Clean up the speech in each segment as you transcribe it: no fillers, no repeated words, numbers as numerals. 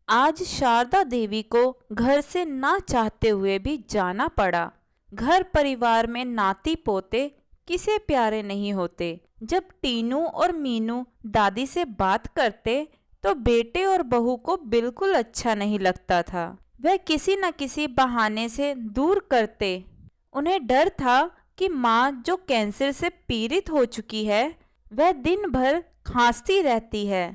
आज शारदा देवी को घर से ना चाहते हुए भी जाना पड़ा। घर परिवार में नाती पोते किसे प्यारे नहीं होते। जब टीनू और मीनू दादी से बात करते तो बेटे और बहू को बिल्कुल अच्छा नहीं लगता था। वह किसी न किसी बहाने से दूर करते। उन्हें डर था कि माँ जो कैंसर से पीड़ित हो चुकी है वह दिन भर खांसती रहती है,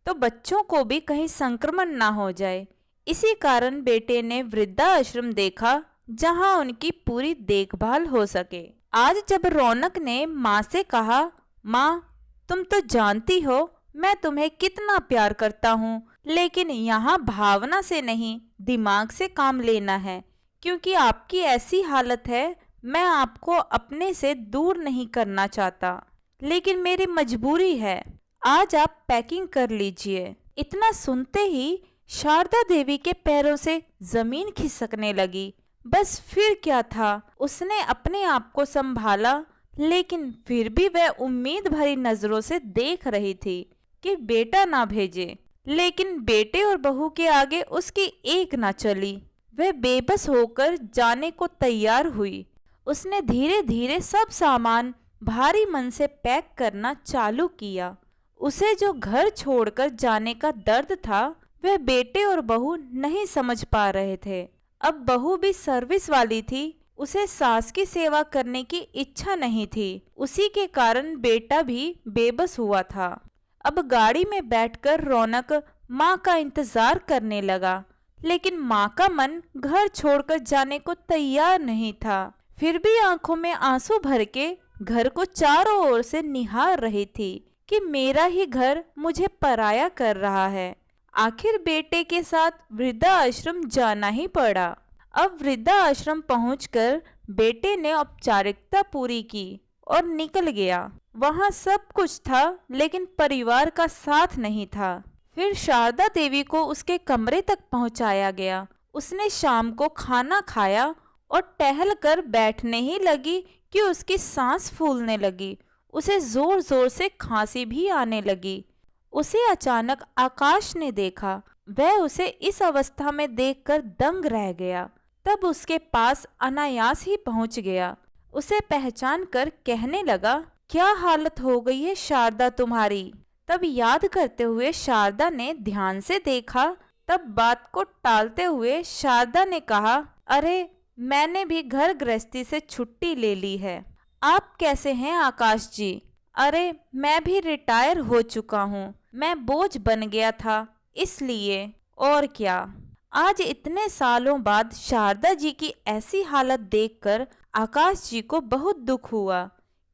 तो बच्चों को भी कहीं संक्रमण ना हो जाए। इसी कारण बेटे ने वृद्धाश्रम देखा जहां उनकी पूरी देखभाल हो सके। आज जब रौनक ने माँ से कहा, माँ तुम तो जानती हो मैं तुम्हें कितना प्यार करता हूँ, लेकिन यहाँ भावना से नहीं दिमाग से काम लेना है, क्योंकि आपकी ऐसी हालत है मैं आपको अपने से दूर नहीं करना चाहता, लेकिन मेरी मजबूरी है। आज आप पैकिंग कर लीजिए। इतना सुनते ही शारदा देवी के पैरों से जमीन खिसकने लगी। बस फिर क्या था, उसने अपने आप को संभाला, लेकिन फिर भी वह उम्मीद भरी नजरों से देख रही थी कि बेटा ना भेजे। लेकिन बेटे और बहू के आगे उसकी एक ना चली। वह बेबस होकर जाने को तैयार हुई। उसने धीरे धीरे सब सामान भारी मन से पैक करना चालू किया। उसे जो घर छोड़कर जाने का दर्द था वह बेटे और बहू नहीं समझ पा रहे थे। अब बहू भी सर्विस वाली थी, उसे सास की सेवा करने की इच्छा नहीं थी। उसी के कारण बेटा भी बेबस हुआ था। अब गाड़ी में बैठकर रौनक माँ का इंतजार करने लगा, लेकिन माँ का मन घर छोड़कर जाने को तैयार नहीं था। फिर भी आंखों में आंसू भर के घर को चारों ओर से निहार रही थी कि मेरा ही घर मुझे पराया कर रहा है। आखिर बेटे के साथ वृद्धाश्रम जाना ही पड़ा। अब वृद्धाश्रम पहुंचकर बेटे ने औपचारिकता पूरी की और निकल गया। वहां सब कुछ था, लेकिन परिवार का साथ नहीं था। फिर शारदा देवी को उसके कमरे तक पहुंचाया गया। उसने शाम को खाना खाया और टहल कर बैठने ही लगी कि उसकी सांस फूलने लगी। उसे जोर जोर से खांसी भी आने लगी। उसे अचानक आकाश ने देखा। वह उसे इस अवस्था में देखकर दंग रह गया। तब उसके पास अनायास ही पहुंच गया। उसे पहचान कर कहने लगा, क्या हालत हो गई है शारदा तुम्हारी। तब याद करते हुए शारदा ने ध्यान से देखा। तब बात को टालते हुए शारदा ने कहा, अरे मैंने भी घर गृहस्थी से छुट्टी ले ली है। आप कैसे हैं आकाश जी। अरे मैं भी रिटायर हो चुका हूँ, मैं बोझ बन गया था इसलिए। और क्या। आज इतने सालों बाद शारदा जी की ऐसी हालत देखकर आकाश जी को बहुत दुख हुआ।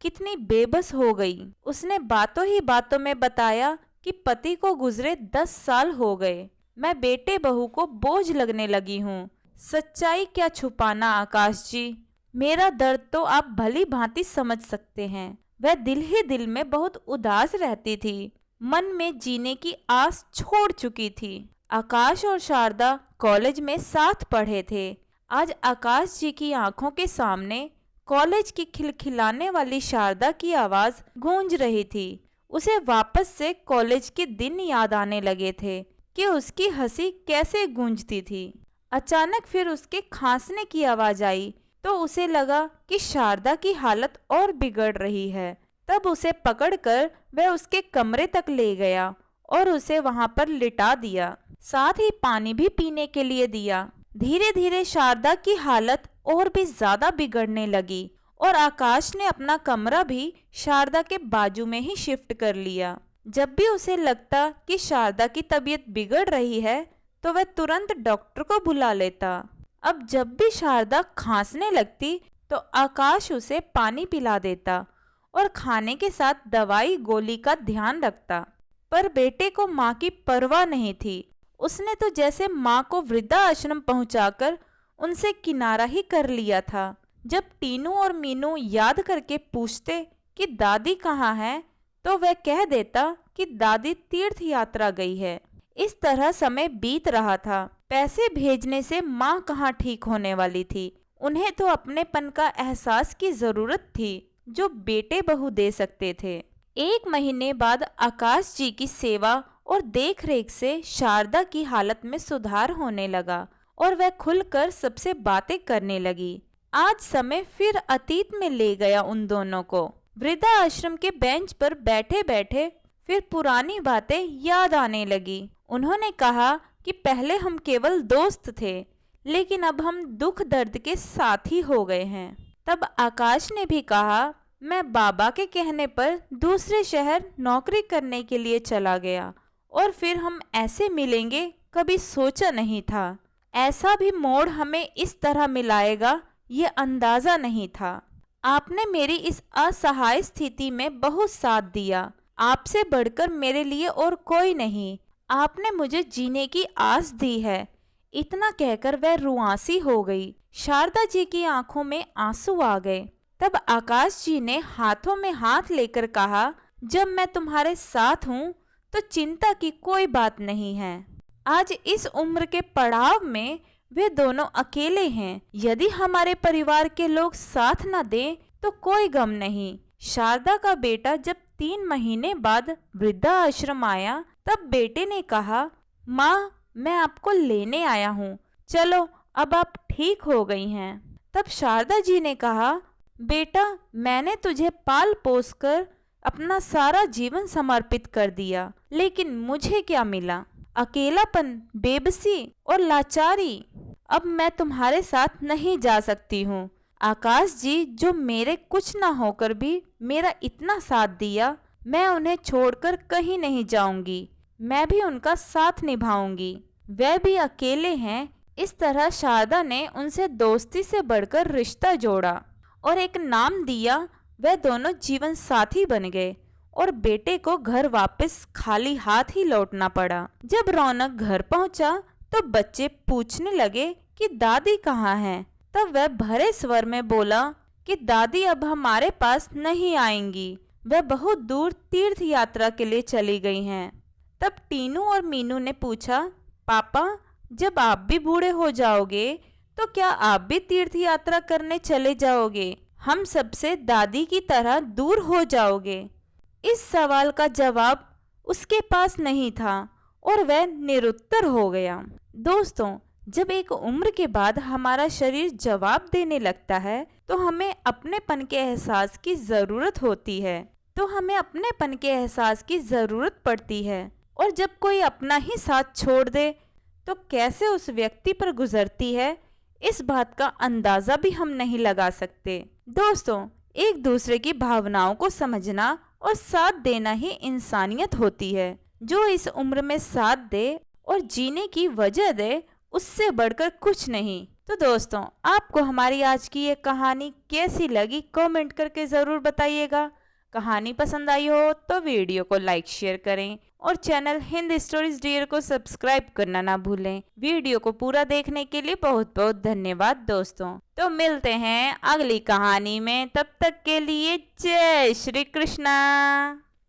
कितनी बेबस हो गई। उसने बातों ही बातों में बताया कि पति को गुजरे 10 साल हो गए। मैं बेटे बहू को बोझ लगने लगी हूँ। सच्चाई क्या छुपाना आकाश जी, मेरा दर्द तो आप भली भांति समझ सकते हैं। वह दिल ही दिल में बहुत उदास रहती थी, मन में जीने की आस छोड़ चुकी थी। आकाश और शारदा कॉलेज में साथ पढ़े थे। आज आकाश जी की आंखों के सामने कॉलेज की खिलखिलाने वाली शारदा की आवाज गूंज रही थी। उसे वापस से कॉलेज के दिन याद आने लगे थे कि उसकी हंसी कैसे गूंजती थी। अचानक फिर उसके खांसने की आवाज आई तो उसे लगा कि शारदा की हालत और बिगड़ रही है। तब उसे पकड़कर वह उसके कमरे तक ले गया और उसे वहां पर लिटा दिया, साथ ही पानी भी पीने के लिए दिया। धीरे धीरे शारदा की हालत और भी ज्यादा बिगड़ने लगी और आकाश ने अपना कमरा भी शारदा के बाजू में ही शिफ्ट कर लिया। जब भी उसे लगता कि शारदा की तबीयत बिगड़ रही है तो वह तुरंत डॉक्टर को बुला लेता। अब जब भी शारदा खांसने लगती तो आकाश उसे पानी पिला देता और खाने के साथ दवाई गोली का ध्यान रखता। पर बेटे को माँ की परवाह नहीं थी। उसने तो जैसे माँ को वृद्धाश्रम पहुंचाकर उनसे किनारा ही कर लिया था। जब टीनू और मीनू याद करके पूछते कि दादी कहाँ है, तो वह कह देता कि दादी तीर्थ यात्रा गई है। इस तरह समय बीत रहा था। पैसे भेजने से माँ कहाँ ठीक होने वाली थी। उन्हें तो अपनेपन का एहसास की जरूरत थी जो बेटे बहू दे सकते थे। 1 महीने बाद आकाश जी की सेवा और देख रेख से शारदा की हालत में सुधार होने लगा और वह खुलकर सबसे बातें करने लगी। आज समय फिर अतीत में ले गया उन दोनों को। वृद्धा आश्रम के बेंच पर बैठे बैठे फिर पुरानी बातें याद आने लगी। उन्होंने कहा कि पहले हम केवल दोस्त थे, लेकिन अब हम दुख दर्द के साथी हो गए हैं। तब आकाश ने भी कहा, मैं बाबा के कहने पर दूसरे शहर नौकरी करने के लिए चला गया और फिर हम ऐसे मिलेंगे कभी सोचा नहीं था। ऐसा भी मोड़ हमें इस तरह मिलाएगा ये अंदाजा नहीं था। आपने मेरी इस असहाय स्थिति में बहुत साथ दिया। आपसे बढ़कर मेरे लिए और कोई नहीं। आपने मुझे जीने की आस दी है। इतना कहकर वह रुआंसी हो गई। शारदा जी की आंखों में आंसू आ गए। तब आकाश जी ने हाथों में हाथ लेकर कहा, जब मैं तुम्हारे साथ हूँ तो चिंता की कोई बात नहीं है। आज इस उम्र के पड़ाव में वे दोनों अकेले हैं। यदि हमारे परिवार के लोग साथ न दें तो कोई गम नहीं। शारदा का बेटा जब 3 महीने बाद वृद्धा आश्रम आया तब बेटे ने कहा, माँ मैं आपको लेने आया हूँ, चलो अब आप ठीक हो गई हैं। तब शारदा जी ने कहा, बेटा मैंने तुझे पाल पोस कर अपना सारा जीवन समर्पित कर दिया, लेकिन मुझे क्या मिला? अकेलापन, बेबसी और लाचारी। अब मैं तुम्हारे साथ नहीं जा सकती हूँ। आकाश जी जो मेरे कुछ ना होकर भी मेरा इतना साथ दिया, मैं उन्हें छोड़कर कहीं नहीं जाऊंगी। मैं भी उनका साथ निभाऊंगी। वे भी अकेले हैं। इस तरह शारदा ने उनसे दोस्ती से बढ़कर रिश्ता जोड़ा और एक नाम दिया। वे दोनों जीवन साथी बन गए और बेटे को घर वापस खाली हाथ ही लौटना पड़ा। जब रौनक घर पहुंचा तो बच्चे पूछने लगे कि दादी कहाँ हैं? तब वह भरे स्वर में बोला कि दादी अब हमारे पास नहीं आएंगी। वह बहुत दूर तीर्थ यात्रा के लिए चली गई हैं। तब टीनू और मीनू ने पूछा, पापा जब आप भी बूढ़े हो जाओगे तो क्या आप भी तीर्थ यात्रा करने चले जाओगे? हम सबसे दादी की तरह दूर हो जाओगे? इस सवाल का जवाब उसके पास नहीं था और वह निरुत्तर हो गया। दोस्तों, जब एक उम्र के बाद हमारा शरीर जवाब देने लगता है तो हमें अपनेपन के एहसास की ज़रूरत होती है। पड़ती है और जब कोई अपना ही साथ छोड़ दे तो कैसे उस व्यक्ति पर गुजरती है, इस बात का अंदाज़ा भी हम नहीं लगा सकते। दोस्तों, एक दूसरे की भावनाओं को समझना और साथ देना ही इंसानियत होती है। जो इस उम्र में साथ दे और जीने की वजह दे, उससे बढ़कर कुछ नहीं। तो दोस्तों, आपको हमारी आज की ये कहानी कैसी लगी कमेंट करके ज़रूर बताइएगा। कहानी पसंद आई हो तो वीडियो को लाइक शेयर करें और चैनल हिंद स्टोरीज डियर को सब्सक्राइब करना ना भूलें। वीडियो को पूरा देखने के लिए बहुत बहुत धन्यवाद दोस्तों। तो मिलते हैं अगली कहानी में, तब तक के लिए जय श्री कृष्णा।